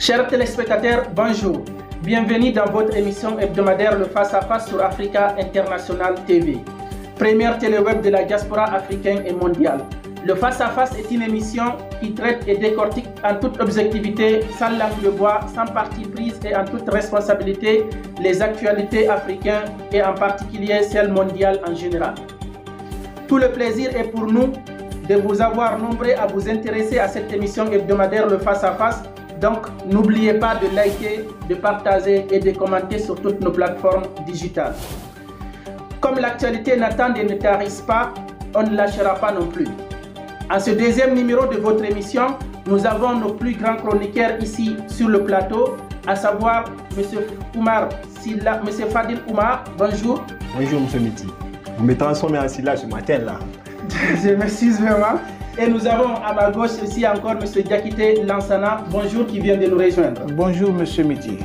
Chers téléspectateurs, bonjour. Bienvenue dans votre émission hebdomadaire Le Face à Face sur Africa International TV, première téléweb de la diaspora africaine et mondiale. Le Face à Face est une émission qui traite et décortique en toute objectivité, sans langue de bois, sans parti prise et en toute responsabilité les actualités africaines et en particulier celles mondiales en général. Tout le plaisir est pour nous de vous avoir nombreux à vous intéresser à cette émission hebdomadaire Le Face à Face. Donc, n'oubliez pas de liker, de partager et de commenter sur toutes nos plateformes digitales. Comme l'actualité n'attend et ne tarisse pas, on ne lâchera pas non plus. En ce deuxième numéro de votre émission, nous avons nos plus grands chroniqueurs ici sur le plateau, à savoir M. Oumar Silla, M. Fadil Oumar. Bonjour. Bonjour, M. Miti. Vous me transformez en Silla ce matin-là. Je m'excuse vraiment. Et nous avons à ma gauche aussi encore M. Diakité Lansana. Bonjour, qui vient de nous rejoindre. Bonjour, M. Miti.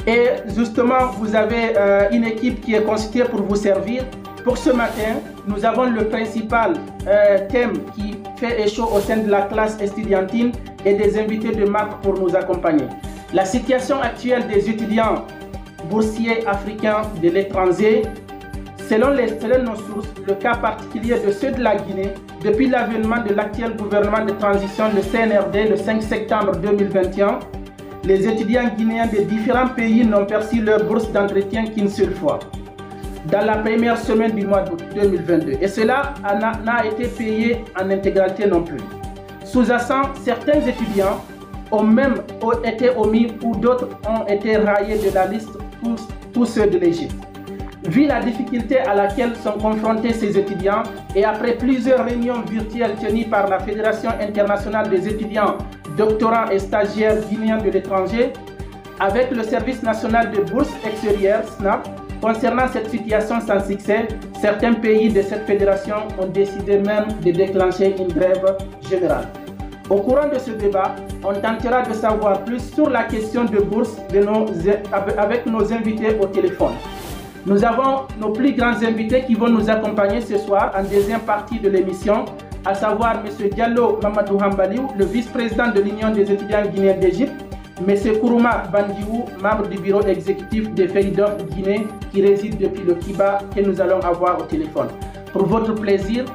Et justement, vous avez une équipe qui est constituée pour vous servir. Pour ce matin, nous avons le principal thème qui fait écho au sein de la classe estudiantine et des invités de marque pour nous accompagner. La situation actuelle des étudiants boursiers africains de l'étranger. Selon nos sources, le cas particulier de ceux de la Guinée, depuis l'avènement de l'actuel gouvernement de transition, le CNRD, le 5 septembre 2021, les étudiants guinéens de différents pays n'ont perçu leur bourse d'entretien qu'une seule fois, dans la première semaine du mois d'août 2022. Et cela n'a été payé en intégralité non plus. Sous-jacent, certains étudiants ont même été omis ou d'autres ont été raillés de la liste, tous ceux de l'Égypte. Vu la difficulté à laquelle sont confrontés ces étudiants et après plusieurs réunions virtuelles tenues par la Fédération internationale des étudiants, doctorants et stagiaires guinéens de l'étranger, avec le Service national de bourse extérieure, SNAP, concernant cette situation sans succès, certains pays de cette fédération ont décidé même de déclencher une grève générale. Au courant de ce débat, on tentera de savoir plus sur la question de bourse avec nos invités au téléphone. Nous avons nos plus grands invités qui vont nous accompagner ce soir en deuxième partie de l'émission, à savoir M. Diallo Mamadou Hambaliou, le vice-président de l'Union des étudiants guinéens d'Égypte, M. Kourouma Bandiou, membre du bureau exécutif des FEIDOF Guinée, qui réside depuis le Kiba, que nous allons avoir au téléphone. Pour votre plaisir,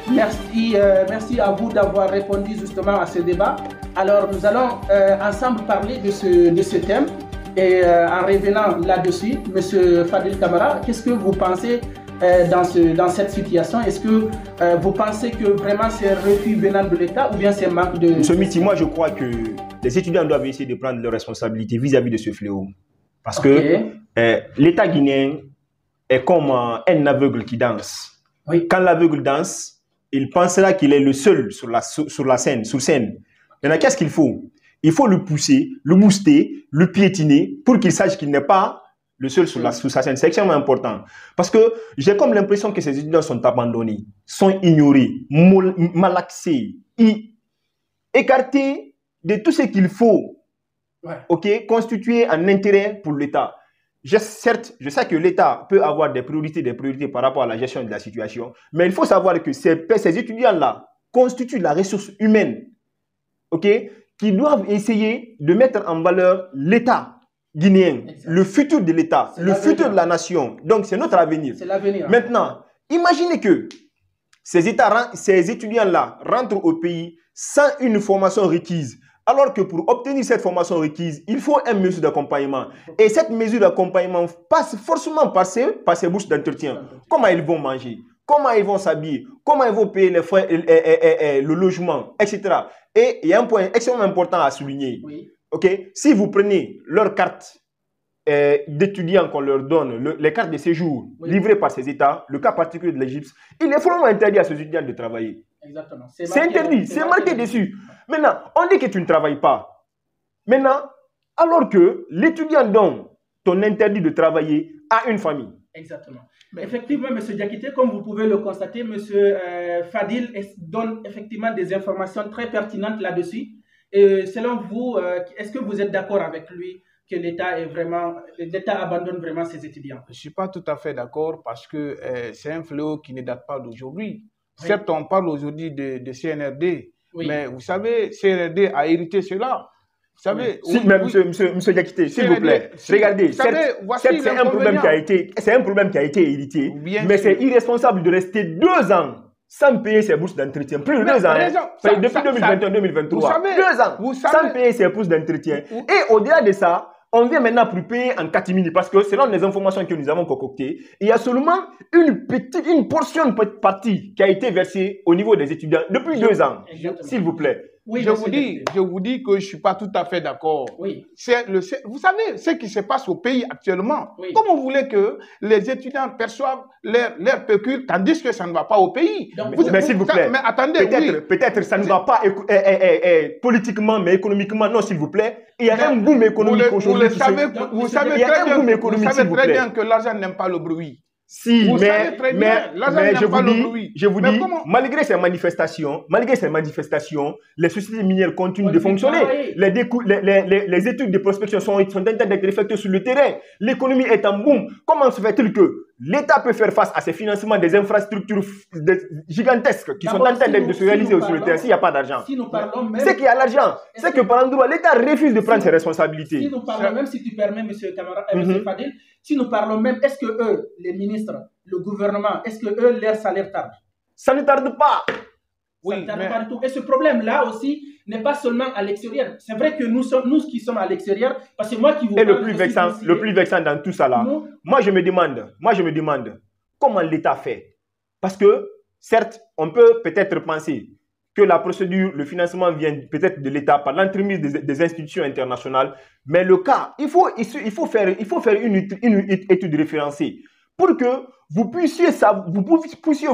merci à vous d'avoir répondu justement à ce débat. Alors, nous allons ensemble parler de ce thème. Et en revenant là-dessus, M. Fadil Camara, qu'est-ce que vous pensez dans cette situation? Est-ce que vous pensez que vraiment c'est un refus venant de l'État ou bien c'est un manque de... M. Miti, moi je crois que les étudiants doivent essayer de prendre leurs responsabilités vis-à-vis de ce fléau. Parce que l'État guinéen est comme un aveugle qui danse. Oui. Quand l'aveugle danse, il pensera qu'il est le seul sur scène. Maintenant, qu'est-ce qu'il faut? Il faut le pousser, le booster, le piétiner pour qu'il sache qu'il n'est pas le seul sur sa scène. C'est extrêmement important. Parce que j'ai comme l'impression que ces étudiants sont abandonnés, sont ignorés, malaxés, écartés de tout ce qu'il faut constituer un intérêt pour l'État. Certes, je sais que l'État peut avoir des priorités par rapport à la gestion de la situation, mais il faut savoir que ces étudiants-là constituent la ressource humaine. Qui doivent essayer de mettre en valeur l'État guinéen, le futur de l'État, le futur de la nation. Donc, c'est notre avenir. C'est l'avenir. Maintenant, imaginez que ces étudiants-là rentrent au pays sans une formation requise, alors que pour obtenir cette formation requise, il faut une mesure d'accompagnement. Et cette mesure d'accompagnement passe forcément par ces bourses d'entretien. Comment ils vont manger? Comment ils vont s'habiller? Comment ils vont payer les frais, le logement, etc. Et il y a un point extrêmement important à souligner. Oui. Si vous prenez leur carte d'étudiants qu'on leur donne, les cartes de séjour livrées par ces États, le cas particulier de l'Égypte, il est formellement interdit à ces étudiants de travailler. Exactement. C'est interdit, c'est marqué dessus. Maintenant, on dit que tu ne travailles pas. Maintenant, alors que l'étudiant dont on interdit de travailler a une famille. Exactement. Mais effectivement, M. Diakité, comme vous pouvez le constater, M. Fadil donne effectivement des informations très pertinentes là-dessus. Et selon vous, est-ce que vous êtes d'accord avec lui que l'État abandonne vraiment ses étudiants? Je ne suis pas tout à fait d'accord parce que c'est un fléau qui ne date pas d'aujourd'hui. Oui. Certes, on parle aujourd'hui de CNRD, mais vous savez, CNRD a hérité cela. savez, Monsieur Diakité, s'il vous plaît, regardez, c'est un problème qui a été hérité, mais c'est irresponsable de rester 2 ans sans payer ses bourses d'entretien. Plus de 2 ans. Depuis 2021-2023. 2 ans sans payer ses bourses d'entretien. Et au-delà de ça, on vient maintenant pour payer en catimini parce que selon les informations que nous avons concoctées, il y a seulement une portion de partie qui a été versée au niveau des étudiants depuis 2 ans. S'il vous plaît. Oui, je vous dis que je ne suis pas tout à fait d'accord. Oui. Vous savez ce qui se passe au pays actuellement. Oui. Comment vous voulez que les étudiants perçoivent leur pécule tandis que ça ne va pas au pays? Mais s'il vous plaît, mais attendez, peut-être ça ne va pas politiquement, mais économiquement. Non, s'il vous plaît. Il y a un boom économique aujourd'hui. Vous savez très bien que l'argent n'aime pas le bruit. Si, mais je vous dis, malgré ces manifestations, les sociétés minières continuent de fonctionner. Les études de prospection sont en train d'être effectuées sur le terrain. L'économie est en boom. Comment se fait-il que l'État peut faire face à ces financements des infrastructures gigantesques qui sont en train de se réaliser sur le terrain s'il n'y a pas d'argent? C'est qu'il y a l'argent. C'est que par endroit, l'État refuse de prendre ses responsabilités. Si nous parlons même, si tu permets, monsieur Fadil, si nous parlons même, est-ce que eux, les ministres, le gouvernement, est-ce que eux, leur salaire tarde? Ça ne tarde pas. Ça ne tarde pas du tout. Et ce problème-là aussi n'est pas seulement à l'extérieur. C'est vrai que nous qui sommes à l'extérieur, parce que moi qui vous parle... Et le plus vexant dans tout ça là, moi je me demande comment l'État fait. Parce que, certes, on peut peut-être penser que la procédure, le financement vient peut-être de l'État par l'entremise des institutions internationales, mais le cas, il faut faire une étude référencée pour que vous puissiez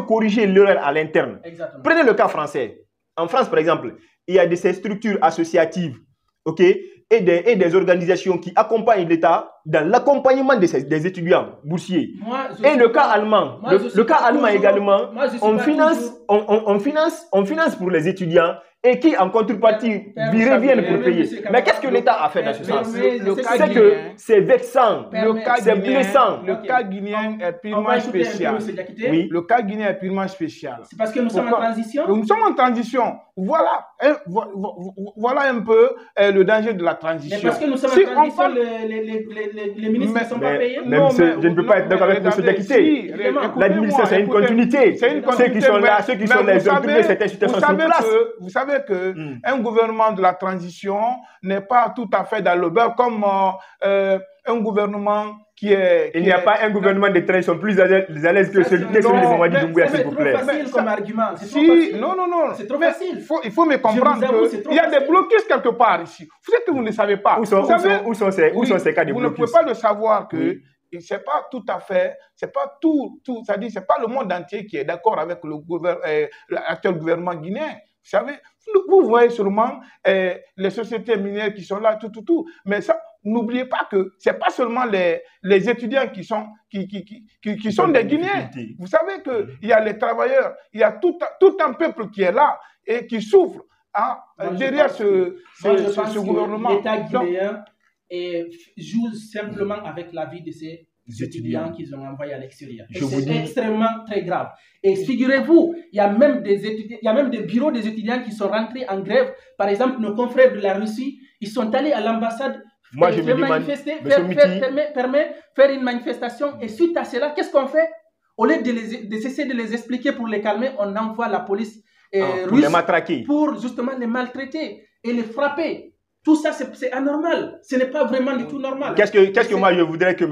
corriger l'erreur à l'interne. Prenez le cas français. En France, par exemple, il y a ces structures associatives, ok, et des organisations qui accompagnent l'État dans l'accompagnement des étudiants boursiers. Et le cas allemand, le cas allemand également, on finance pour les étudiants et qui en contrepartie reviennent pour payer. Mais qu'est-ce que l'État a fait dans ce sens? C'est que c'est vexant, c'est blessant. Le cas guinéen est purement spécial. Oui. Le cas guinéen est purement spécial. C'est parce que nous sommes en transition? Nous sommes en transition. Voilà un peu le danger de la transition. Mais parce que nous sommes en transition, les ministres ne sont pas payés? Je ne peux pas être d'accord avec M. Diakité. L'administration, c'est une continuité. Ceux qui sont là, ils ont trouvé cette institution sur place. Vous savez qu'un gouvernement de la transition n'est pas tout à fait dans le beurre comme un gouvernement qui est... Il n'y a pas un gouvernement de transition plus à l'aise que celui de Mamadi Doumbouya, s'il vous plaît. C'est trop facile comme argument. Non. C'est trop facile. Il faut me comprendre qu'il y a des blocus quelque part ici. Vous savez que vous ne le savez pas. Où sont ces cas de blocus? Vous ne pouvez pas le savoir que c'est pas tout à fait, c'est pas tout, c'est-à-dire c'est pas le monde entier qui est d'accord avec l'actuel gouvernement guinéen. Vous savez, vous voyez sûrement les sociétés minières qui sont là, tout. Mais ça, n'oubliez pas que c'est pas seulement les étudiants qui sont des Guinéens. Vous savez qu'il y a les travailleurs, il y a tout un peuple qui est là et qui souffre derrière ce gouvernement. L'État guinéen joue simplement avec la vie de ces étudiants qu'ils ont envoyés à l'extérieur. C'est extrêmement très grave. Et figurez-vous, il y a même des bureaux des étudiants qui sont rentrés en grève. Par exemple, nos confrères de la Russie, ils sont allés à l'ambassade faire une manifestation. Et suite à cela, qu'est-ce qu'on fait? Au lieu de cesser de les expliquer pour les calmer, on envoie la police russe pour justement les maltraiter et les frapper. Tout ça, c'est anormal. Ce n'est pas vraiment du tout normal. Qu'est-ce que moi, je voudrais que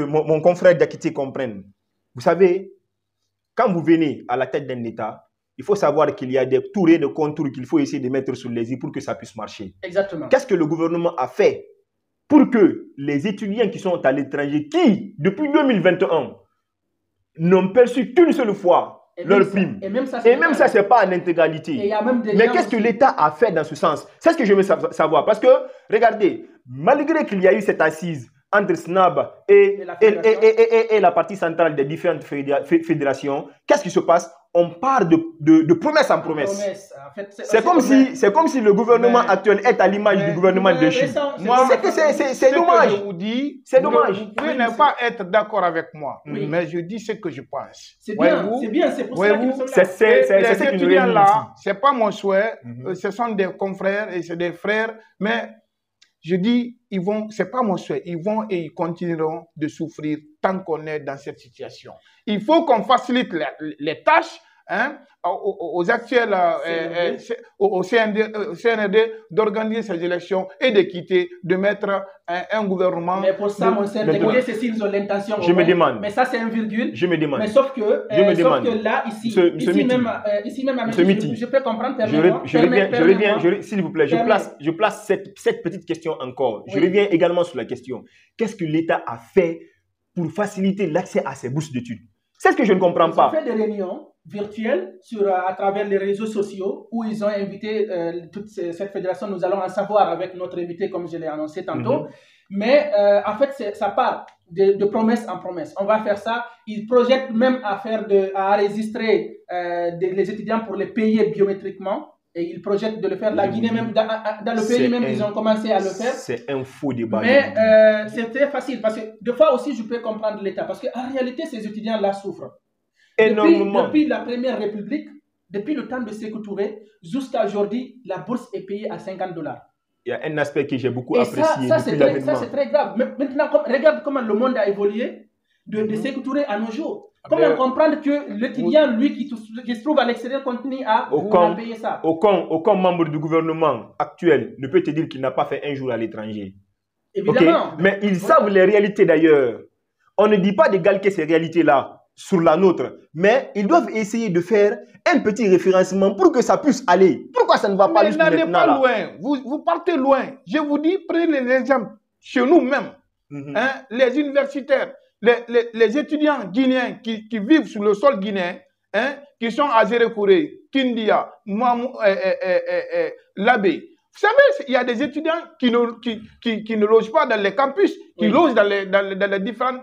mon confrère Diakité comprenne? Vous savez, quand vous venez à la tête d'un État, il faut savoir qu'il y a des tours et des contours qu'il faut essayer de mettre sur les îles pour que ça puisse marcher. Exactement. Qu'est-ce que le gouvernement a fait pour que les étudiants qui sont à l'étranger, qui, depuis 2021, n'ont perçu qu'une seule fois leur prime. Et même ça, c'est pas en intégralité. Mais qu'est-ce que l'État a fait dans ce sens? C'est ce que je veux savoir. Parce que, regardez, malgré qu'il y a eu cette assise entre SNAB et la partie centrale des différentes fédérations, qu'est-ce qui se passe? On part de promesse en promesse. C'est comme si le gouvernement actuel est à l'image du gouvernement de Chine. C'est dommage. Je vous dis, c'est dommage. Vous pouvez ne pas être d'accord avec moi, mais je dis ce que je pense. C'est bien, c'est pour ça que nous sommes là. Ces étudiants-là, c'est pas mon souhait, ce sont des confrères et c'est des frères, mais je dis, c'est pas mon souhait, ils vont et ils continueront de souffrir tant qu'on est dans cette situation. Il faut qu'on facilite les tâches, hein, aux actuels, au CNRD d'organiser ces élections et de quitter, de mettre un gouvernement. Mais pour ça, mon cher, l'écouter, c'est s'ils ont l'intention. Je me demande. Mais ça, c'est un virgule. Je me demande. Mais sauf que là, ici même, à je peux comprendre. Je reviens, s'il vous plaît, je place cette petite question encore. Oui. Je reviens également sur la question. Qu'est-ce que l'État a fait pour faciliter l'accès à ces bourses d'études? C'est ce que je ne comprends pas. Ils ont fait des réunions virtuelles à travers les réseaux sociaux où ils ont invité toute cette fédération. Nous allons en savoir avec notre invité, comme je l'ai annoncé tantôt. Mais en fait, ça part de promesse en promesse. On va faire ça. Ils projettent même à enregistrer les étudiants pour les payer biométriquement. Et ils projettent de le faire. La Guinée, même dans le pays même, ils ont commencé à le faire. C'est un faux débat. Mais c'est très facile parce que des fois aussi, je peux comprendre l'État. Parce qu'en réalité, ces étudiants-là souffrent. Énormément. Depuis la Première République, depuis le temps de Sékou Touré, jusqu'à aujourd'hui, la bourse est payée à $50. Il y a un aspect que j'ai beaucoup apprécié. Ça, c'est très grave. Maintenant, regarde comment le monde a évolué de Sékou Touré à nos jours. Comment comprendre que l'étudiant, lui, qui se trouve à l'extérieur, continue à payer ça? Aucun membre du gouvernement actuel ne peut te dire qu'il n'a pas fait un jour à l'étranger. Évidemment. Okay? Mais ils savent les réalités d'ailleurs. On ne dit pas d'égalquer ces réalités-là sur la nôtre, mais ils doivent essayer de faire un petit référencement pour que ça puisse aller. Pourquoi ça ne va pas jusqu'à maintenant? N'allez pas loin. Vous partez loin. Je vous dis, prenez les exemples chez nous-mêmes. Les universitaires, les étudiants guinéens qui vivent sur le sol guinéen, qui sont à Zérekouré, Kindia, Labé. Vous savez, il y a des étudiants qui ne logent pas dans les campus, qui logent dans les différents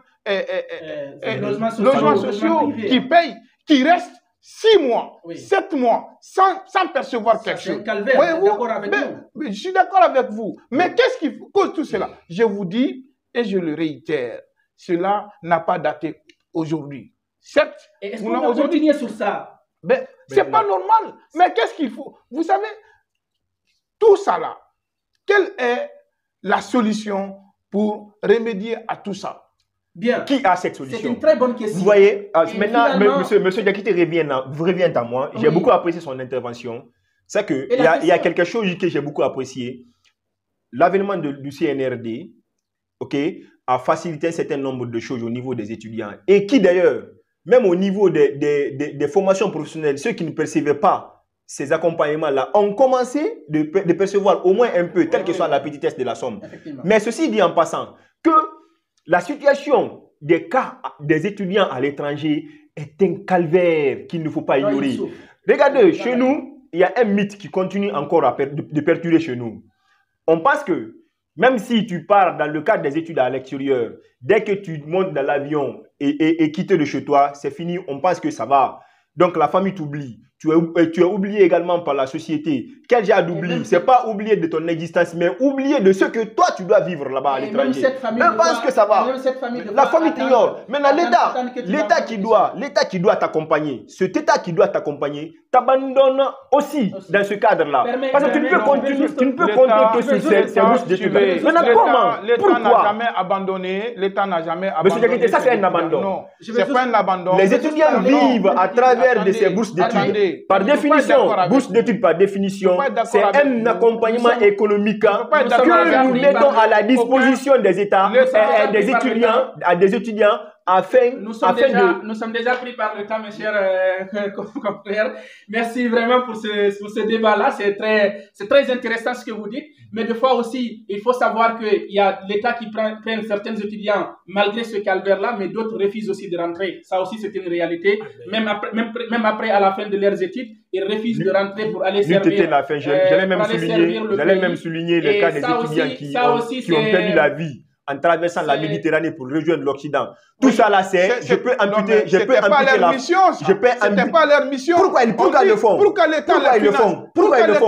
logements sociaux, qui payent, qui restent 6 mois, 7 mois, sans percevoir quelque chose. Je suis d'accord avec vous. Mais qu'est-ce qui cause tout cela? Je vous dis, et je le réitère, cela n'a pas daté aujourd'hui. Certes, est-ce qu'on va continuer sur ça? C'est pas normal. Mais qu'est-ce qu'il faut? Vous savez, tout ça là, quelle est la solution pour remédier à tout ça? Bien. Qui a cette solution? C'est une très bonne question. Vous voyez, maintenant, monsieur Diakité revient à moi. J'ai beaucoup apprécié son intervention. C'est qu'il y a quelque chose que j'ai beaucoup apprécié. L'avènement du CNRD, a facilité un certain nombre de choses au niveau des étudiants. Et qui d'ailleurs, même au niveau des formations professionnelles, ceux qui ne percevaient pas ces accompagnements-là ont commencé de percevoir au moins un peu, telle que soit la petitesse de la somme. Mais ceci dit en passant, que la situation des cas des étudiants à l'étranger est un calvaire qu'il ne faut pas ignorer. Regardez, chez nous, il y a un mythe qui continue encore de perdurer chez nous. On pense que même si tu pars dans le cadre des études à l'extérieur, dès que tu montes dans l'avion et quittes de chez toi, c'est fini, on pense que ça va. Donc la famille t'oublie. Tu es oublié également par la société. Quel genre d'oubli? Ce n'est pas oublier de ton existence, mais oublier de ce que toi, tu dois vivre là-bas à l'étranger. On pense que ça va. La famille t'ignore. Maintenant, l'État qui doit t'accompagner, cet État qui doit t'accompagner, t'abandonne aussi dans ce cadre-là. Parce que tu ne peux compter que sur ces bourses d'études. Maintenant, comment? L'État n'a jamais abandonné. L'État n'a jamais abandonné. Monsieur Diakité, ça c'est un abandon. Non, c'est pas un abandon. Les étudiants vivent à travers de ces bourses d'études. Par définition, bourse d'études par définition, c'est un accompagnement économique que nous mettons à la disposition des États, des étudiants, afin nous sommes déjà pris par le temps, mes chers confrères. Merci vraiment pour ce débat-là. C'est très intéressant ce que vous dites. Mais des fois aussi, il faut savoir qu'il y a l'État qui prend certains étudiants malgré ce calvaire-là, mais d'autres refusent aussi de rentrer. Ça aussi, c'est une réalité. Même après, à la fin de leurs études, ils refusent de rentrer pour aller servir. J'allais même souligner les cas des étudiants qui ont perdu la vie en traversant la Méditerranée pour rejoindre l'Occident. Tout ça là, je peux amputer, je peux amputer la mission. C'était pas leur mission. Pourquoi ils le font? Pourquoi ils le font?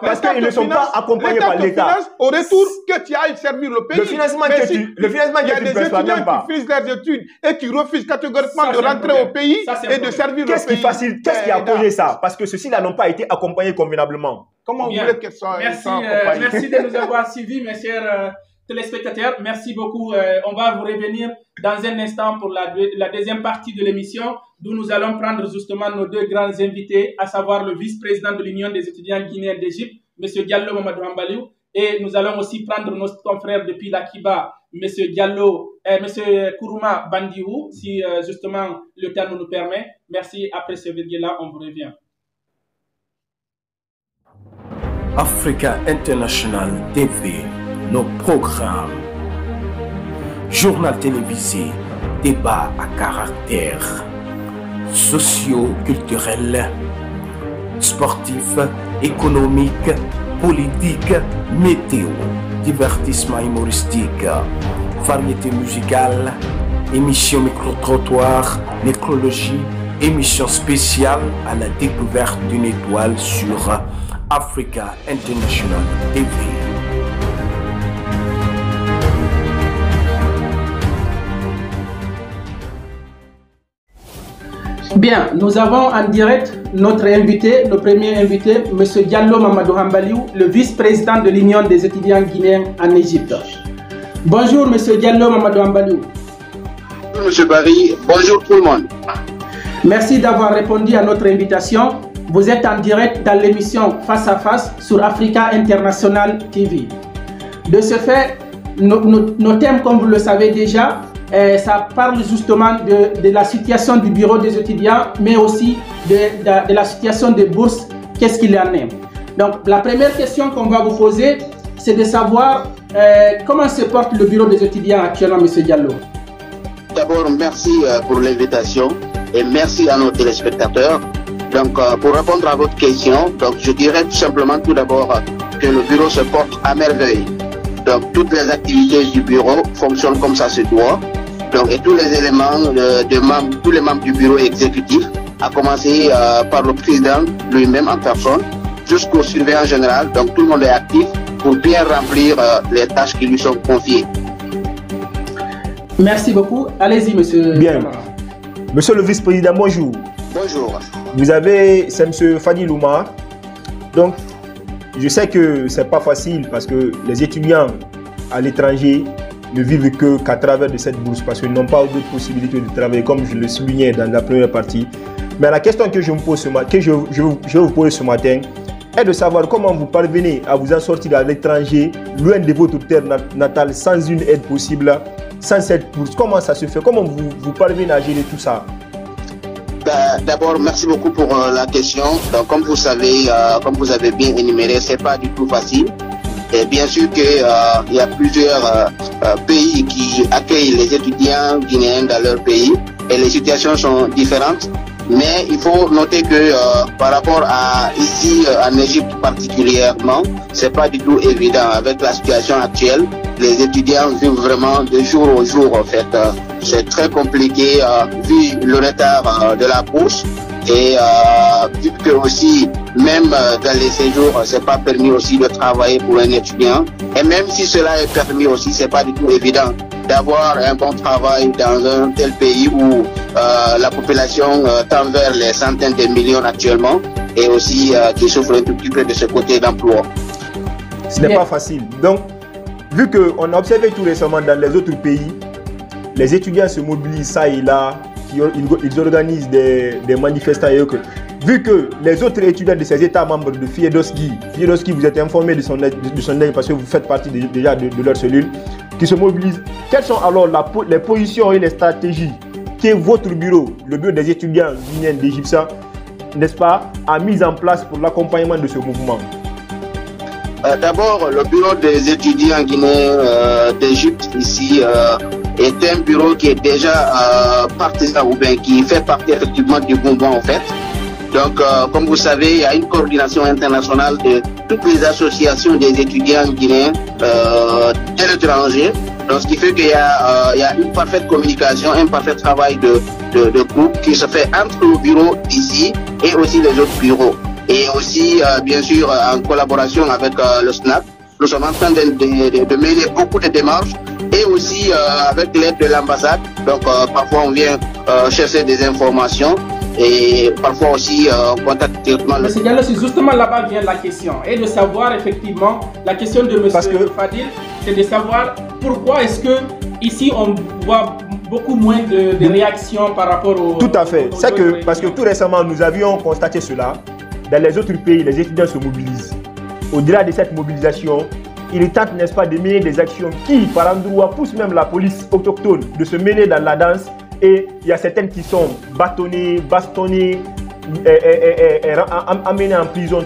Parce qu'ils ne sont pas accompagnés par l'État. Au retour, que tu ailles servir le pays. Le financement que tu ne perçois même pas. Il y a des étudiants qui finissent leurs études et qui refusent catégoriquement de rentrer au pays et de servir le pays. Qu'est-ce qui a causé ça? Parce que ceux-ci-là n'ont pas été accompagnés convenablement. Comment vous voulez qu'elles soient accompagnées? Merci de nous avoir suivis, mes chers téléspectateurs. Merci beaucoup. On va vous revenir dans un instant pour la deuxième partie de l'émission, d'où nous allons prendre justement nos deux grands invités, à savoir le vice-président de l'Union des étudiants guinéens d'Égypte, M. Diallo Mamadou Hambaliou, et nous allons aussi prendre nos confrères depuis la Kiba, M. Diallo, M. Kourouma Bandiou, si justement le temps nous permet. Merci. Après ce virgule-là, on vous revient. Africa International TV, nos programmes, journal télévisé, débat à caractère socio-culturel, sportif, économique, politique, météo, divertissement humoristique, variété musicale, émission micro-trottoir, nécrologie, émission spéciale à la découverte d'une étoile sur Africa International TV. Bien, nous avons en direct notre invité, le premier invité, M. Diallo Mamadou Hambaliou, le vice-président de l'Union des étudiants guinéens en Égypte. Bonjour M. Diallo Mamadou Hambaliou. Bonjour M. Barry, bonjour tout le monde. Merci d'avoir répondu à notre invitation. Vous êtes en direct dans l'émission Face à Face sur Africa International TV. De ce fait, nos thèmes, comme vous le savez déjà, ça parle justement de la situation du bureau des étudiants, mais aussi de la situation des bourses, qu'est-ce qu'il en est. Donc, la première question qu'on va vous poser, c'est de savoir comment se porte le bureau des étudiants actuellement, M. Diallo. D'abord, merci pour l'invitation et merci à nos téléspectateurs. Donc, pour répondre à votre question, donc, je dirais tout simplement tout d'abord que le bureau se porte à merveille. Donc, toutes les activités du bureau fonctionnent comme ça se doit. Donc, et tous les éléments tous les membres du bureau exécutif, à commencer par le président lui-même en personne, jusqu'au surveillant général. Donc, tout le monde est actif pour bien remplir les tâches qui lui sont confiées. Merci beaucoup. Allez-y, monsieur. Bien. Monsieur le vice-président, bonjour. Bonjour. C'est M. Fadil Oumar. Donc, je sais que ce n'est pas facile parce que les étudiants à l'étranger ne vivent qu'à travers de cette bourse parce qu'ils n'ont pas d'autres possibilités de travailler, comme je le soulignais dans la première partie. Mais la question que je me pose ce matin, que je vais vous poser ce matin, est de savoir comment vous parvenez à vous en sortir à l'étranger, loin de votre terre natale, sans une aide possible, sans cette bourse. Comment ça se fait? Comment vous parvenez à gérer tout ça? D'abord, merci beaucoup pour la question. Donc, comme vous savez, comme vous avez bien énuméré, c'est pas du tout facile. Et bien sûr qu'il y a plusieurs pays qui accueillent les étudiants guinéens dans leur pays et les situations sont différentes. Mais il faut noter que par rapport à ici en Égypte particulièrement, c'est pas du tout évident avec la situation actuelle. Les étudiants vivent vraiment de jour au jour en fait. C'est très compliqué vu le retard de la bourse et vu que aussi même dans les séjours c'est pas permis aussi de travailler pour un étudiant et même si cela est permis aussi c'est pas du tout évident d'avoir un bon travail dans un tel pays où la population tend vers les centaines de millions actuellement et aussi qui souffre un tout petit peu de ce côté d'emploi. Ce n'est pas facile. Donc, vu qu'on a observé tout récemment dans les autres pays, les étudiants se mobilisent ça et là, ils organisent des manifestants et autres. Vu que les autres étudiants de ces États membres de Fiedoski, vous êtes informés de son aide parce que vous faites partie déjà de leur cellule, qui se mobilisent, quelles sont alors les positions et les stratégies que votre bureau, le bureau des étudiants guinéens d'Égypte, n'est-ce pas, a mis en place pour l'accompagnement de ce mouvement? D'abord, le bureau des étudiants guinéens d'Égypte ici est un bureau qui est déjà partisan ou bien qui fait partie effectivement du mouvement en fait. Donc, comme vous savez, il y a une coordination internationale de toutes les associations des étudiants guinéens de l'étranger. Donc, ce qui fait qu'il y a une parfaite communication, un parfait travail de groupe qui se fait entre le bureau ici et aussi les autres bureaux. Et aussi, bien sûr, en collaboration avec le SNAP, nous sommes en train de mener beaucoup de démarches et aussi avec l'aide de l'ambassade. Donc, parfois, on vient chercher des informations. Et parfois aussi, on contacte directement le... Monsieur Diallo, c'est justement là-bas vient la question. Et de savoir effectivement, la question de monsieur Fadil, c'est de savoir pourquoi est-ce que ici on voit beaucoup moins de réactions par rapport au... Tout à fait. C'est que, parce que tout récemment, nous avions constaté cela. Dans les autres pays, les étudiants se mobilisent. Au-delà de cette mobilisation, ils tentent, n'est-ce pas, de mener des actions qui, par endroits, poussent même la police autochtone de se mêler dans la danse. Et il y a certaines qui sont bâtonnées, bastonnées, amenées en prison,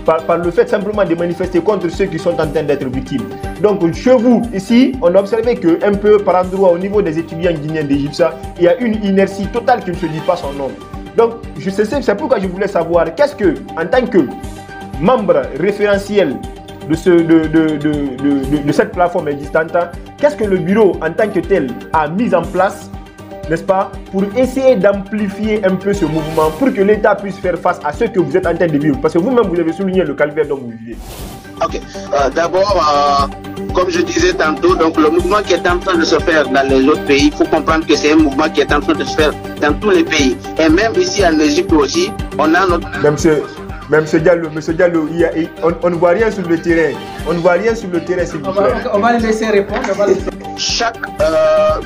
par le fait simplement de manifester contre ceux qui sont en train d'être victimes. Donc chez vous, ici, on a observé qu'un peu par endroit, au niveau des étudiants guinéens d'Égypte, il y a une inertie totale qui ne se dit pas son nom. Donc c'est pourquoi je voulais savoir, qu'est-ce que, en tant que membre référentiel de cette plateforme existante, qu'est-ce que le bureau en tant que tel a mis en place, n'est-ce pas, pour essayer d'amplifier un peu ce mouvement, pour que l'État puisse faire face à ce que vous êtes en train de vivre. Parce que vous-même, vous avez souligné le calvaire dont vous vivez. Ok. D'abord, comme je disais tantôt, donc le mouvement qui est en train de se faire dans les autres pays, il faut comprendre que c'est un mouvement qui est en train de se faire dans tous les pays. Et même ici en Égypte aussi, on a notre... Monsieur Diallo, on ne voit rien sur le terrain. On ne voit rien sur le terrain, s'il vous plaît. On va les laisser répondre.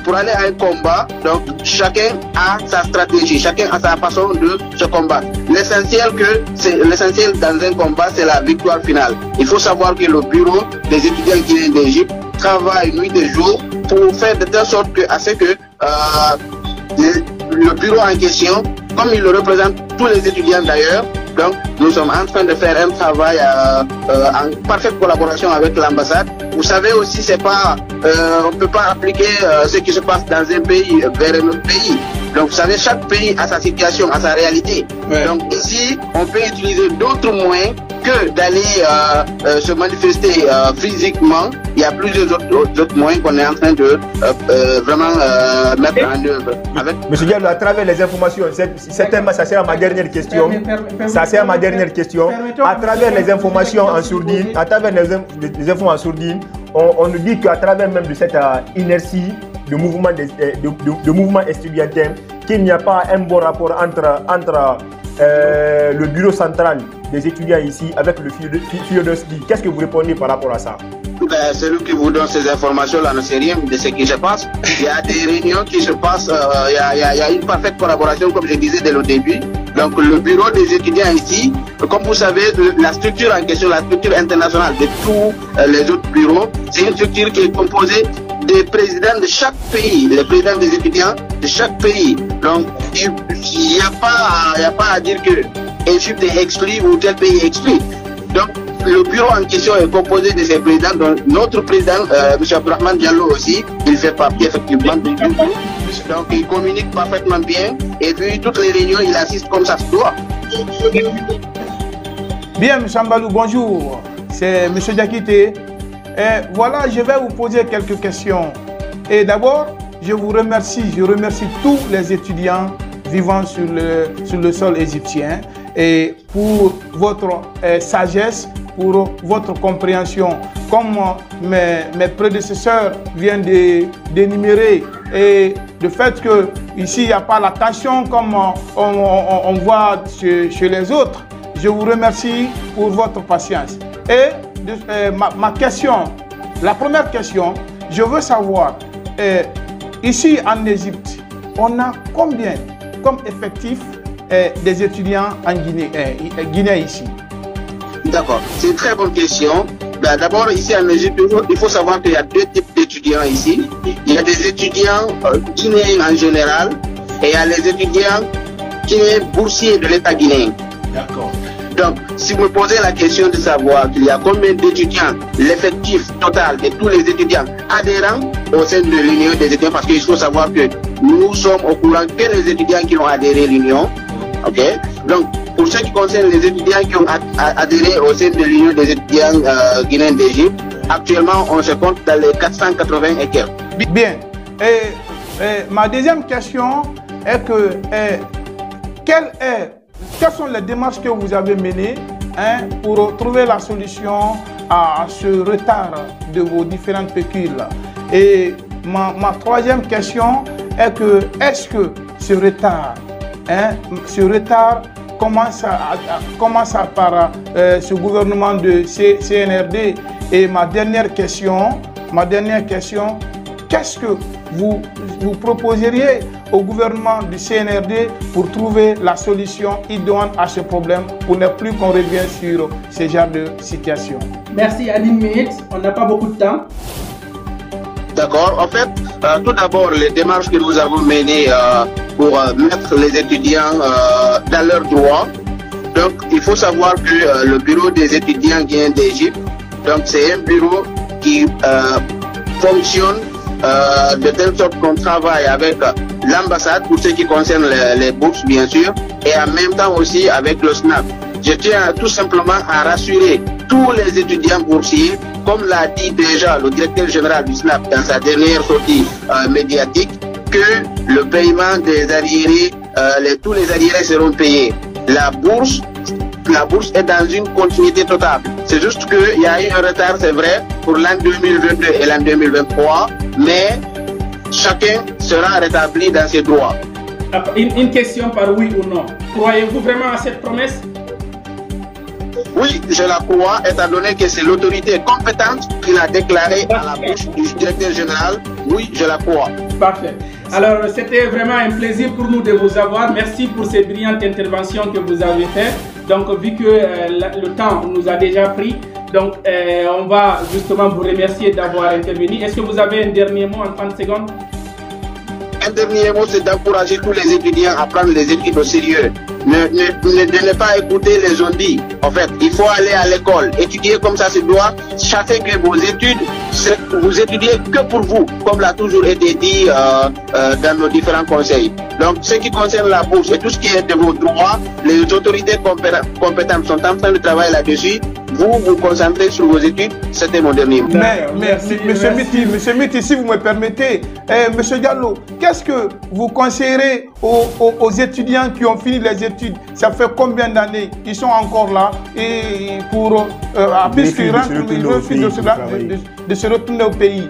Pour aller à un combat, donc chacun a sa stratégie, chacun a sa façon de se combattre. L'essentiel dans un combat, c'est la victoire finale. Il faut savoir que le bureau des étudiants guinéens d'Égypte travaille nuit et jour pour faire de telle sorte que, à ce que le bureau en question, comme il le représente tous les étudiants d'ailleurs, donc nous sommes en train de faire un travail en parfaite collaboration avec l'ambassade. Vous savez aussi, c'est pas, on ne peut pas appliquer ce qui se passe dans un pays vers un autre pays. Donc vous savez, chaque pays a sa situation, a sa réalité. Ouais. Donc ici, on peut utiliser d'autres moyens que d'aller se manifester physiquement. Il y a plusieurs autres moyens qu'on est en train de vraiment mettre en œuvre. Monsieur Diallo, à travers les informations, certainement ça sert à ma dernière question. Ça sert à ma dernière question. À travers les informations en sourdine, à travers les infos en sourdine, on nous dit qu'à travers même de cette inertie de mouvement estudiantin, qu'il n'y a pas un bon rapport entre le bureau central des étudiants ici avec le Fiodowski. Qu'est-ce que vous répondez par rapport à ça? Celui qui vous donne ces informations-là ne sait rien de ce qui se passe. Il y a des réunions qui se passent, il y a une parfaite collaboration, comme je disais dès le début. Donc le bureau des étudiants ici, comme vous savez, la structure en question, la structure internationale de tous les autres bureaux, c'est une structure qui est composée des présidents de chaque pays, les présidents des étudiants de chaque pays. Donc il n'y a pas à dire que Égypte est exclu ou tel pays est exclu. Donc le bureau en question est composé de ces présidents, donc notre président, M. Abdourahmane Diallo aussi, il fait partie effectivement du bureau. Donc il communique parfaitement bien et puis toutes les réunions, il assiste comme ça se doit. Bien, M. Ambalou, bonjour. C'est M. Diakité. Et voilà, je vais vous poser quelques questions. Et d'abord, je remercie tous les étudiants vivant sur le sol égyptien et pour votre sagesse, pour votre compréhension. Comme mes prédécesseurs viennent d'énumérer, et le fait que ici il n'y a pas la tension comme on voit chez les autres, je vous remercie pour votre patience. Et ma question, la première question, je veux savoir, ici en Égypte, on a combien comme effectif des étudiants en Guinée ici? D'accord, c'est une très bonne question. D'abord, ici en Égypte, il faut savoir qu'il y a deux types d'étudiants ici. Il y a des étudiants guinéens en général et il y a les étudiants guinéens boursiers de l'État guinéen. D'accord. Donc, si vous me posez la question de savoir qu'il y a combien d'étudiants, l'effectif total de tous les étudiants adhérents au sein de l'Union des étudiants, parce qu'il faut savoir que nous sommes au courant que les étudiants qui ont adhéré à l'Union. Ok. Donc, pour ce qui concerne les étudiants qui ont adhéré au sein de l'Union des étudiants guinéens d'Égypte, actuellement, on se compte dans les 480 et quelques. Bien. Ma deuxième question est que quelles sont les démarches que vous avez menées pour trouver la solution à ce retard de vos différentes pécules? Et ma troisième question est que est-ce que ce retard commence par ce gouvernement de CNRD? Et ma dernière question, qu'est-ce que vous proposeriez au gouvernement du CNRD pour trouver la solution idoine à ce problème, pour ne plus qu'on revienne sur ce genre de situation? Merci, à 1 minute, on n'a pas beaucoup de temps. D'accord. En fait, tout d'abord, les démarches que nous avons menées pour mettre les étudiants dans leurs droits. Donc, il faut savoir que le bureau des étudiants guinéens d'Égypte, donc c'est un bureau qui fonctionne de telle sorte qu'on travaille avec l'ambassade pour ce qui concerne les bourses, bien sûr, et en même temps aussi avec le SNAP. Je tiens tout simplement à rassurer tous les étudiants boursiers, comme l'a dit déjà le directeur général du SNAP dans sa dernière sortie médiatique, que le paiement des arriérés, tous les arriérés seront payés. La bourse est dans une continuité totale. C'est juste qu'il y a eu un retard, c'est vrai, pour l'an 2022 et l'an 2023, mais chacun sera rétabli dans ses droits. Une question par oui ou non. Croyez-vous vraiment à cette promesse? Oui, je la crois, étant donné que c'est l'autorité compétente qui l'a déclaré à la bouche du directeur général. Oui, je la crois. Parfait. Alors, c'était vraiment un plaisir pour nous de vous avoir. Merci pour ces brillantes interventions que vous avez faites. Donc, vu que le temps nous a déjà pris, donc on va justement vous remercier d'avoir intervenu. Est-ce que vous avez un dernier mot en 30 secondes? Un dernier mot, c'est d'encourager tous les étudiants à prendre les études au sérieux. De ne pas écouter les on-dit. En fait, il faut aller à l'école, étudier comme ça se doit. Chacun que vos études, vous étudiez que pour vous, comme l'a toujours été dit dans nos différents conseils. Donc, ce qui concerne la bourse et tout ce qui est de vos droits, les autorités compétentes sont en train de travailler là-dessus. Vous vous concentrez sur vos études. C'était mon dernier mot. Merci. Monsieur Miti, si vous me permettez, Monsieur Diallo, qu'est-ce que vous conseillerez aux étudiants qui ont fini les études? Ça fait combien d'années ils sont encore là et puisqu'ils rentrent, ils refusent de se retourner au pays?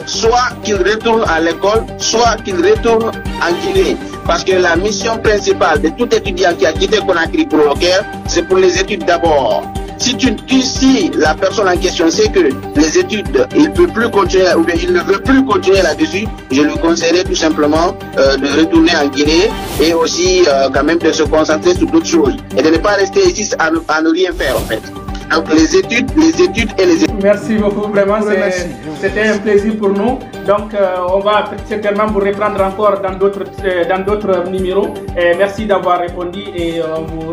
Soit qu'ils retournent à l'école, soit qu'ils retournent en Guinée. Parce que la mission principale de tout étudiant qui a quitté Conakry pour le Caire, c'est pour les études d'abord. Si la personne en question sait que les études, il ne peut plus continuer, ou bien il ne veut plus continuer là-dessus, je lui conseillerais tout simplement de retourner en Guinée et aussi quand même de se concentrer sur d'autres choses et de ne pas rester ici à ne rien faire en fait. Donc les études et les études. Merci beaucoup, vraiment, c'était un plaisir pour nous. Donc on va certainement vous reprendre encore dans d'autres numéros. Et merci d'avoir répondu et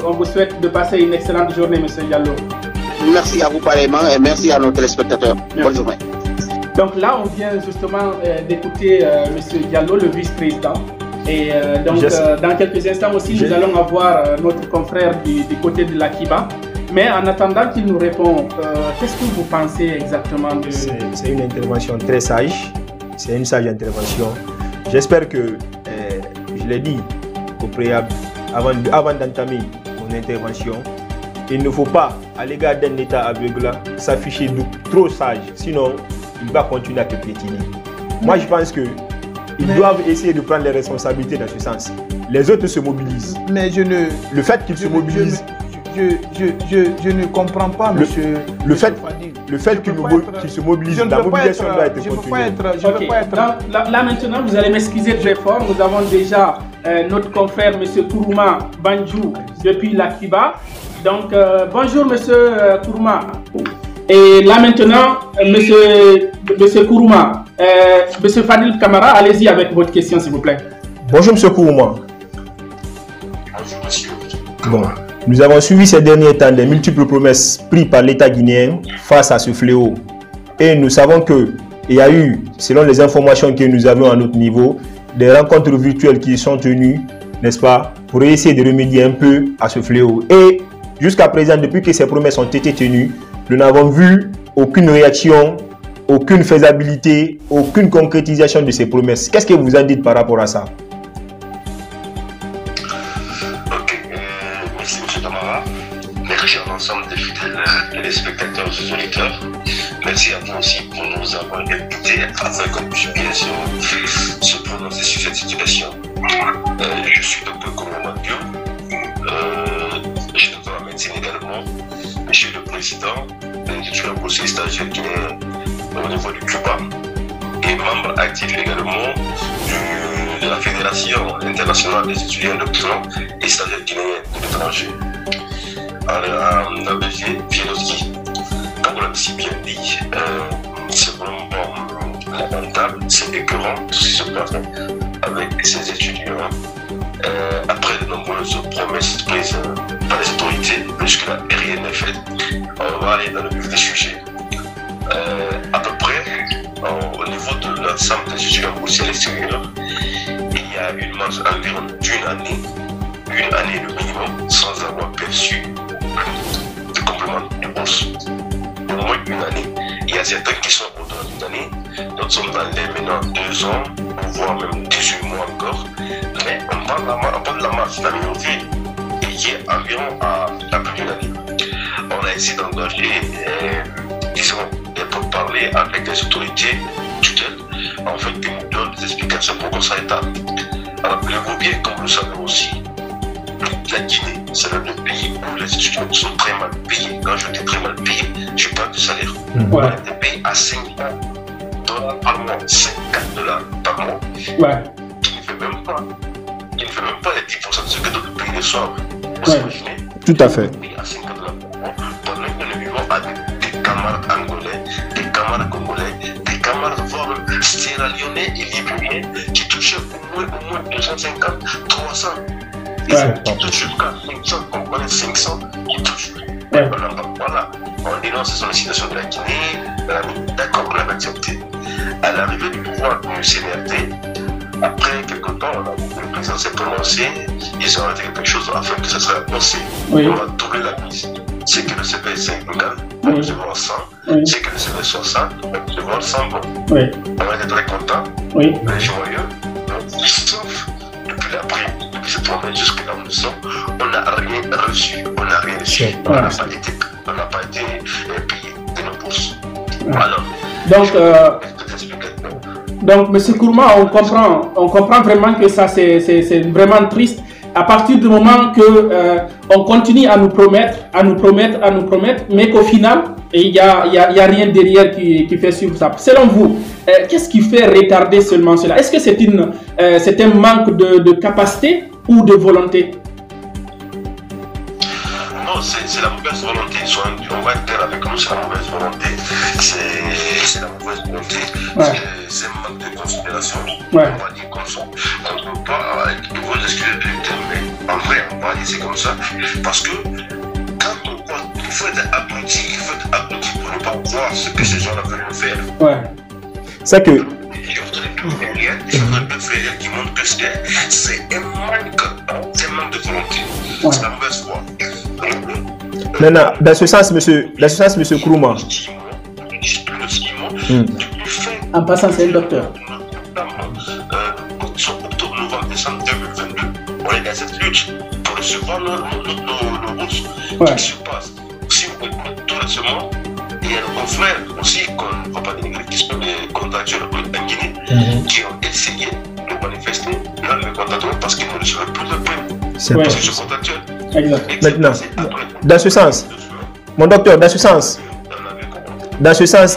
on vous souhaite de passer une excellente journée, Monsieur Diallo. Merci à vous pareillement et merci à nos téléspectateurs. Bonne journée. Donc là, on vient justement d'écouter Monsieur Diallo, le vice-président. Et dans quelques instants aussi, nous allons avoir notre confrère du côté de l'Akiba. Mais en attendant qu'il nous réponde, qu'est-ce que vous pensez exactement de... C'est une intervention très sage. C'est une sage intervention. J'espère que, je l'ai dit au préalable, avant d'entamer mon intervention, il ne faut pas, à l'égard d'un État aveugle, s'afficher trop sage. Sinon, il va continuer à te piétiner. Moi, je pense qu'ils doivent essayer de prendre les responsabilités dans ce sens. Les autres se mobilisent. Mais le fait qu'ils se mobilisent... Je ne comprends pas, monsieur. Le fait qu'il se mobilise, la mobilisation doit être continuée. Là maintenant, vous allez m'excuser très fort. Nous avons déjà notre confrère, monsieur Kourouma Banjou, depuis l'Akiba. Donc, bonjour, monsieur Kourouma. Et là maintenant, monsieur Kourouma, monsieur Fadil Kamara, allez-y avec votre question, s'il vous plaît. Bonjour, monsieur Kourouma. Bonjour, monsieur. Bon. Nous avons suivi ces derniers temps des multiples promesses prises par l'État guinéen face à ce fléau. Et nous savons qu'il y a eu, selon les informations que nous avons à notre niveau, des rencontres virtuelles qui sont tenues, n'est-ce pas, pour essayer de remédier un peu à ce fléau. Et jusqu'à présent, depuis que ces promesses ont été tenues, nous n'avons vu aucune réaction, aucune faisabilité, aucune concrétisation de ces promesses. Qu'est-ce que vous en dites par rapport à ça? Ok, merci M. Tamara. Merci à l'ensemble des fidèles téléspectateurs et auditeurs. Merci à vous aussi pour nous avoir écoutés afin qu'on puisse bien se prononcer sur cette situation. Je suis Dr Kourma Mathieu. Je suis docteur en médecine également. Je suis le président de l'étudiant boursier stagiaire guinéen au niveau du Cuba et membre actif également de la Fédération internationale des étudiants doctorants et stagiaires guinéens de l'étranger. En Belgique, Fielowski, comme on l'a si bien dit, c'est vraiment lamentable, c'est écœurant tout ce qui se passe avec ces étudiants. Après de nombreuses promesses prises par les autorités, jusque-là rien n'est fait. On va aller dans le vif du sujet. À peu près, au niveau de l'ensemble des étudiants boursiers à l'extérieur, il y a une marge environ d'une année le minimum, sans avoir perçu de complément de bourse. Au moins une année. Il y a certains qui sont au-delà d'une année, d'autres sont dans les maintenant 2 ans, voire même 18 mois encore. Mais on parle de la marge de la minorité qui est environ à plus d'une année. On a essayé d'engager, disons, des pourparlers avec les autorités tutelles, en fait, qui nous donnent des explications pour qu'on s'arrête. Alors, vous bien, comme vous le savez aussi, la Guinée, c'est l'un des pays où les étudiants sont très mal payés. Quand je dis très mal payés, je parle du salaire. On est des pays à 5 $ par mois, 54 $ par mois, qui ne fait même pas les 10% de ce que d'autres pays reçoivent. Vous imaginez? Tout à fait. À 50 $ par mois, pendant que nous vivons avec des camarades angolais, des camarades congolais, des camarades voire même sierra-léonais et libériens qui touchent au moins 250, 300. Qui touchent jusqu'à 500, on connaît 500, qui touchent. Voilà, on dénonce la situation de la Guinée, d'accord, on l'a accepté. À l'arrivée du pouvoir du CNRD, après quelques temps, le président s'est prononcé, ils ont arrêté quelque chose afin que ça soit possible. On va doubler la mise. C'est que le CP 50, on va recevoir 100, c'est que le CP 60, on va recevoir 100 bons. On va être très contents, très joyeux, sauf depuis cette promesse jusqu'à où nous sommes, on n'a rien reçu, on n'a rien reçu, on n'a pas été payé de nos bourses. Alors, donc, M. Kourma, on comprend vraiment que ça c'est vraiment triste. À partir du moment que on continue à nous promettre, mais qu'au final, il y a rien derrière qui fait suivre ça. Selon vous, qu'est-ce qui fait retarder seulement cela? Est-ce que c'est un manque de capacité ou de volonté? Non, c'est la mauvaise volonté. On va être clair avec nous, c'est la mauvaise volonté. C'est la mauvaise volonté. C'est un manque de considération. On va dire comme ça. On ne peut pas, vous excuser du terme, mais en vrai, on va dire c'est comme ça. Parce que quand on voit, il faut être abruti pour ne pas voir ce que ces gens-là veulent faire. C'est que. Il faudrait deux frères qui montrent que c'est un manque de volonté. C'est la mauvaise foi. Maintenant, dans ce sens, monsieur Kourma. En passant, c'est un docteur. Sur octobre, novembre, décembre 2022, on est dans cette lutte pour recevoir nos bourses. Qu'est-ce qui se passe? Si on écoute tout récemment, il y a nos confrères aussi, qu'on ne va pas dénigrer, qui sont des contractuels en Guinée, qui ont essayé de manifester leur mécontentement parce qu'ils ne recevaient plus de prime. Parce que c'est contractuel. Maintenant, dans ce sens, mon docteur, dans ce sens,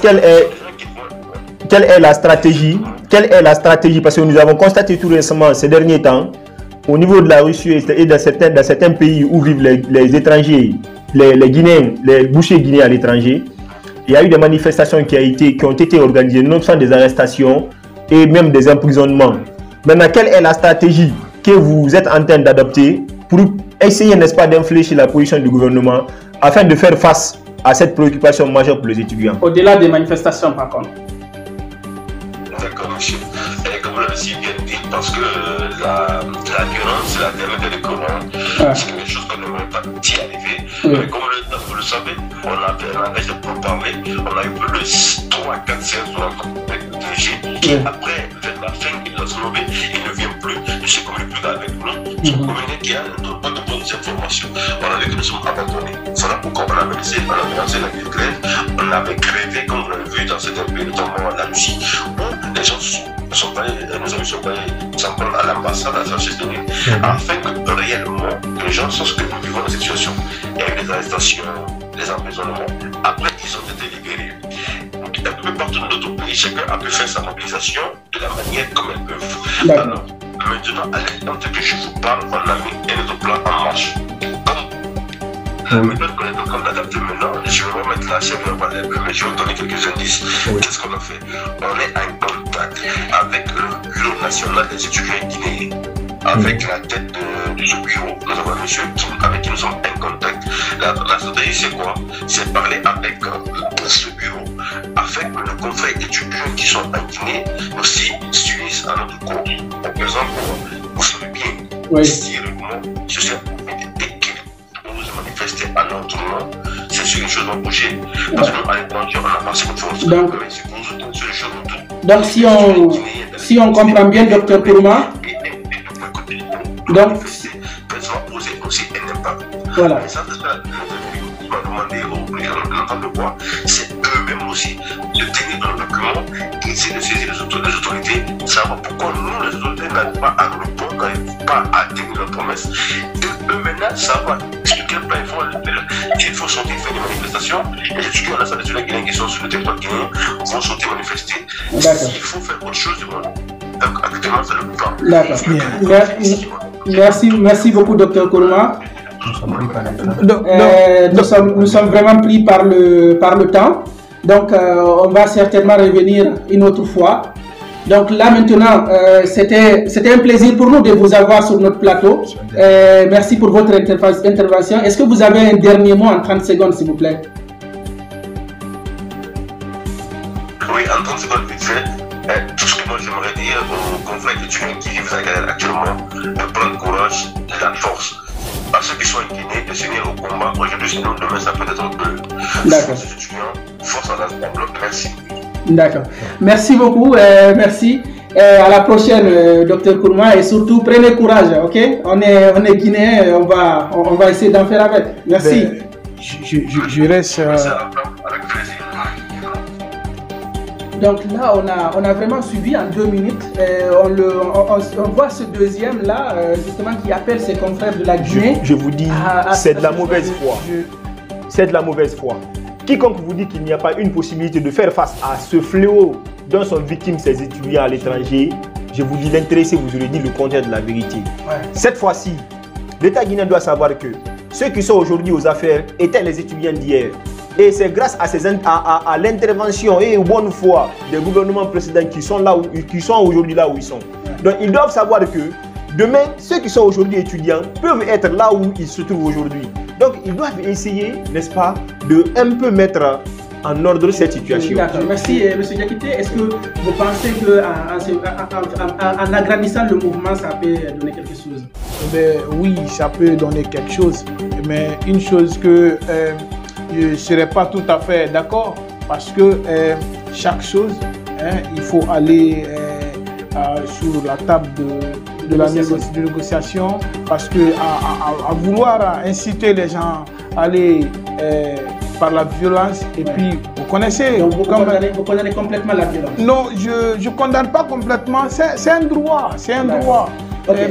quelle est la stratégie? Parce que nous avons constaté tout récemment, ces derniers temps, au niveau de la Russie et dans certains pays où vivent les étrangers, les Guinéens, les bouchers guinéens à l'étranger, il y a eu des manifestations qui ont été organisées, non seulement des arrestations et même des emprisonnements. Maintenant, quelle est la stratégie que vous êtes en train d'adopter pour essayer, n'est-ce pas, d'infléchir la position du gouvernement afin de faire face à cette préoccupation majeure pour les étudiants? Au-delà des manifestations, par contre. D'accord, monsieur. Et comme vous l'avez si bien dit, parce que la violence, c'est la dernière des commandes. C'est quelque chose qu'on n'aurait pas d'y arriver. Mais comme vous le savez, on a fait un engagement pour parler. On a eu plus de 3, 4 séances avec le DG. Après, vers la fin, il a sauvé, il ne vient plus. Je sais qu'on n'est plus avec nous. Je communique qu'il y a pas de bonnes informations. On avait que nous sommes abandonnés. Voilà pourquoi on avait laissé, on avait lancé la grève. On avait grévé, comme vous l'avez vu dans certains pays, notamment la Russie, où les gens nos amis sont allés s'en prendre à l'ambassade à Saint-Denis, afin que réellement les gens sachent ce que nous vivons dans cette situation. Il y a eu des arrestations, des emprisonnements. Après, ils ont été libérés. Un peu partout dans notre pays, chacun a pu faire sa mobilisation de la manière comme elles peuvent. Alors, maintenant, à l'instant que je vous parle, on a mis un autre plan en marche. Maintenant qu'on est en train d'adapter maintenant, je vais remettre la chaîne, mais je vais vous donner quelques indices. Qu'est-ce qu'on a fait? On est en contact avec le Bureau national des étudiants guinéens. Avec la tête de ce bureau, nous avons un monsieur avec qui nous sommes en contact. La stratégie, c'est quoi? C'est parler avec ce bureau afin que nos confrères étudiants qui sont en Guinée aussi s'unissent à notre cause. Par exemple, vous savez bien, si je suis manifester à notre nom, c'est sûr que les choses vont bouger. Parce qu'à l'étranger, on a passé beaucoup de force. Donc, si on comprend bien, Dr Kourouma, donc, ça va poser aussi un impact. Voilà. Et ça, c'est ça qu'on va demander aux gens de voir. C'est eux-mêmes aussi de tenir dans le document et essayer de saisir les autorités, savoir pourquoi nous, les autorités, n'arrivent pas à répondre, n'arrivent pas à tenir leurs promesses. Et eux, maintenant, savoir expliquer le plan. Il faut sortir, faire des manifestations. Et les étudiants, là, ça les étudiants guinéens qui sont sur le territoire guinéen vont sortir manifester. Il faut faire autre chose du monde. Donc, actuellement, c'est le plan. D'accord. Merci beaucoup, Dr Kourouma. Nous sommes vraiment pris par le temps. Donc, on va certainement revenir une autre fois. Donc là maintenant, c'était un plaisir pour nous de vous avoir sur notre plateau. Merci pour votre intervention. Est-ce que vous avez un dernier mot en 30 secondes, s'il vous plaît? Oui, en 30 secondes, vite fait. Tout ce que moi j'aimerais dire aux confrères étudiants qui vivent à Galère actuellement, de prendre courage et la force. À ceux qui sont en Guinée, de s'unir au combat. Aujourd'hui, sinon demain, ça peut être eux. D'accord. Force aux étudiants, force à l'ensemble. Merci. D'accord. Merci beaucoup. Merci. À la prochaine, Dr Kourouma. Et surtout, prenez courage, ok? On est Guinéens, on va essayer d'en faire avec. Merci. Je reste... Avec plaisir. Donc là, on a vraiment suivi en 2 minutes. On voit ce deuxième là, justement, qui appelle ses confrères de la Guinée. Je vous dis, c'est de la mauvaise foi. C'est de la mauvaise foi. Quiconque vous dit qu'il n'y a pas une possibilité de faire face à ce fléau dont sont victimes ces étudiants à l'étranger, je vous dis, l'intéressé vous aurait dit le contraire de la vérité. Cette fois-ci, l'État guinéen doit savoir que ceux qui sont aujourd'hui aux affaires étaient les étudiants d'hier. Et c'est grâce à l'intervention et aux bonnes foi des gouvernements précédents qui sont aujourd'hui là où ils sont. Donc ils doivent savoir que demain, ceux qui sont aujourd'hui étudiants peuvent être là où ils se trouvent aujourd'hui. Donc ils doivent essayer, n'est-ce pas, de un peu mettre en ordre cette situation. D'accord, merci M. Diakité. Est-ce que vous pensez qu'en agrandissant le mouvement, ça peut donner quelque chose? Oui, ça peut donner quelque chose. Mais une chose que je ne serais pas tout à fait d'accord, parce que chaque chose, il faut aller sur la table de la négociation, parce que à vouloir inciter les gens à aller par la violence, et puis vous connaissez... Donc vous condamnez complètement la violence? Non, je ne condamne pas complètement, c'est un droit, c'est un droit. Okay.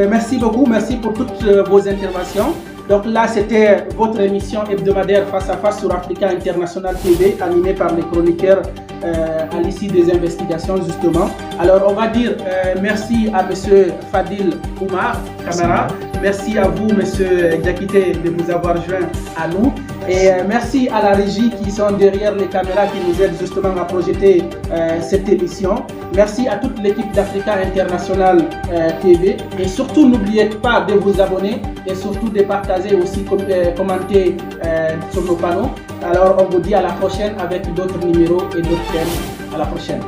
Merci beaucoup, merci pour toutes vos interventions. Donc là, c'était votre émission hebdomadaire Face à Face sur Africa International TV, animée par les chroniqueurs à l'issue des investigations, justement. Alors, on va dire merci à M. Fadil Oumar Camara. Merci à vous, M. Diakité, de vous avoir joint à nous. Et merci à la régie qui sont derrière les caméras qui nous aident justement à projeter cette émission. Merci à toute l'équipe d'Africa International TV. Et surtout, n'oubliez pas de vous abonner et surtout de partager aussi, commenter sur nos panneaux. Alors, on vous dit à la prochaine avec d'autres numéros et d'autres thèmes. À la prochaine.